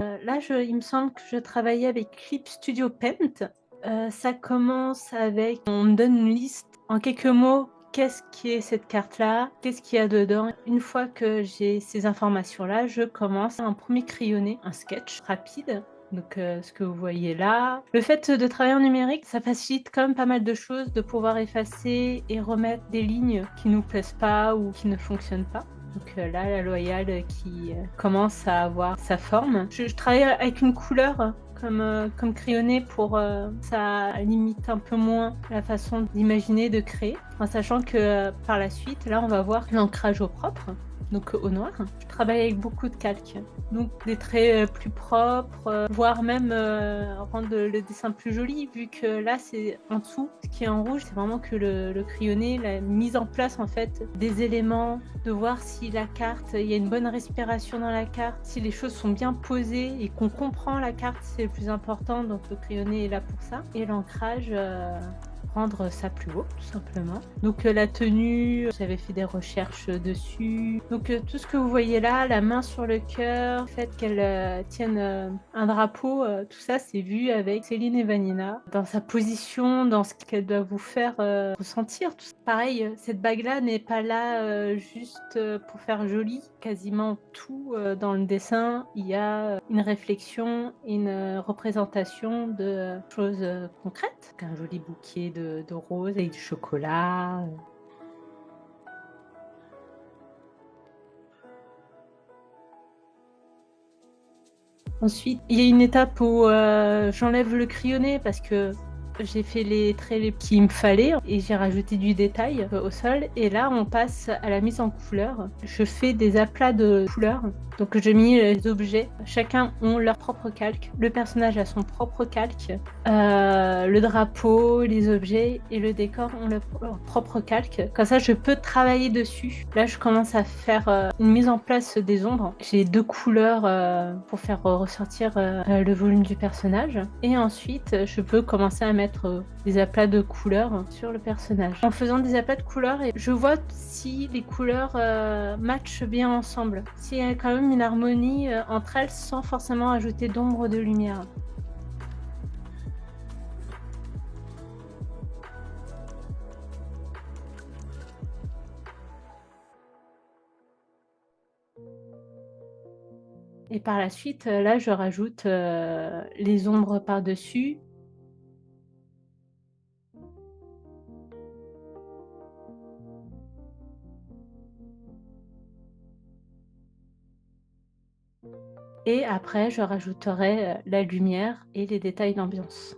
Il me semble que je travaillais avec Clip Studio Paint. Ça commence avec on me donne une liste en quelques mots, qu'est-ce qui est cette carte-là? Qu'est-ce qu'il y a dedans? Une fois que j'ai ces informations-là, je commence un premier crayonné, un sketch rapide, ce que vous voyez là. Le fait de travailler en numérique, ça facilite quand même pas mal de choses, de pouvoir effacer et remettre des lignes qui nous plaisent pas ou qui ne fonctionnent pas. Là, la Loyale qui, commence à avoir sa forme. Je travaille avec une couleur comme crayonné pour, ça limite un peu moins la façon d'imaginer, de créer, en sachant que, par la suite, là, on va voir l'ancrage au propre, donc au noir. Je travaille avec beaucoup de calque, donc des traits, plus propres, voire même, rendre le dessin plus joli vu que là, c'est en dessous, ce qui est en rouge, c'est vraiment que le crayonné, la mise en place, en fait, des éléments, de voir si la carte, il y a une bonne respiration dans la carte, si les choses sont bien posées et qu'on comprend la carte, c'est le plus important, donc le crayonné est là pour ça et l'ancrage, rendre ça plus beau, tout simplement. La tenue, j'avais fait des recherches dessus. Tout ce que vous voyez là, la main sur le cœur, le fait qu'elle, tienne, un drapeau, tout ça, c'est vu avec Céline et Vanina dans sa position, dans ce qu'elle doit vous faire, ressentir. Tout pareil, cette bague-là n'est pas là, juste, pour faire joli. Quasiment tout, dans le dessin, il y a, une réflexion, une, représentation de, choses, concrètes. Un joli bouquet de roses avec du chocolat. Ensuite, il y a une étape où, j'enlève le crayonné parce que j'ai fait les traits les qu'il me fallait et j'ai rajouté du détail, au sol et là, on passe à la mise en couleur. Je fais des aplats de couleurs, donc je mis les objets. Chacun ont leur propre calque. Le personnage a son propre calque. Le drapeau, les objets et le décor ont leur propre calque. Comme ça, je peux travailler dessus. Là, je commence à faire, une mise en place des ombres. J'ai 2 couleurs, pour faire ressortir, le volume du personnage et ensuite, je peux commencer à mettre, des aplats de couleurs sur le personnage. En faisant des aplats de couleurs et je vois si les couleurs, matchent bien ensemble. S'il y a quand même une harmonie, entre elles sans forcément ajouter d'ombre ou de lumière. Et par la suite, là, je rajoute, les ombres par-dessus. Et après, je rajouterai, la lumière et les détails d'ambiance.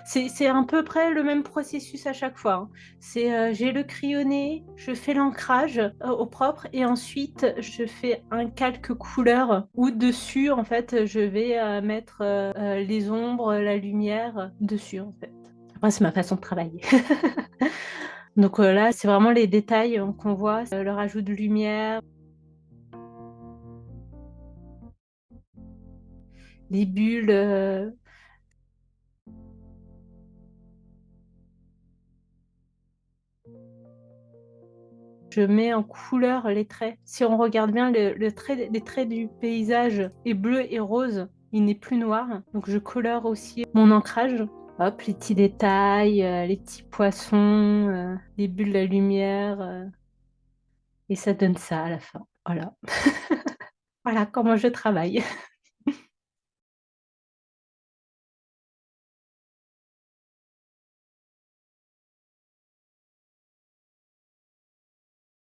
C'est à peu près le même processus à chaque fois, hein. J'ai le crayonné, je fais l'ancrage, au propre et ensuite je fais un calque couleur où dessus, en fait, je vais, mettre, les ombres, la lumière, dessus, en fait. Après, c'est ma façon de travailler. Là, c'est vraiment les détails, qu'on voit, le rajout de lumière, les bulles, je mets en couleur les traits. Si on regarde bien les traits du paysage est bleu et rose, il n'est plus noir, donc je colore aussi mon ancrage. Hop, les petits détails, les petits poissons, les bulles, la lumière, et ça donne ça à la fin. Voilà. Voilà comment je travaille.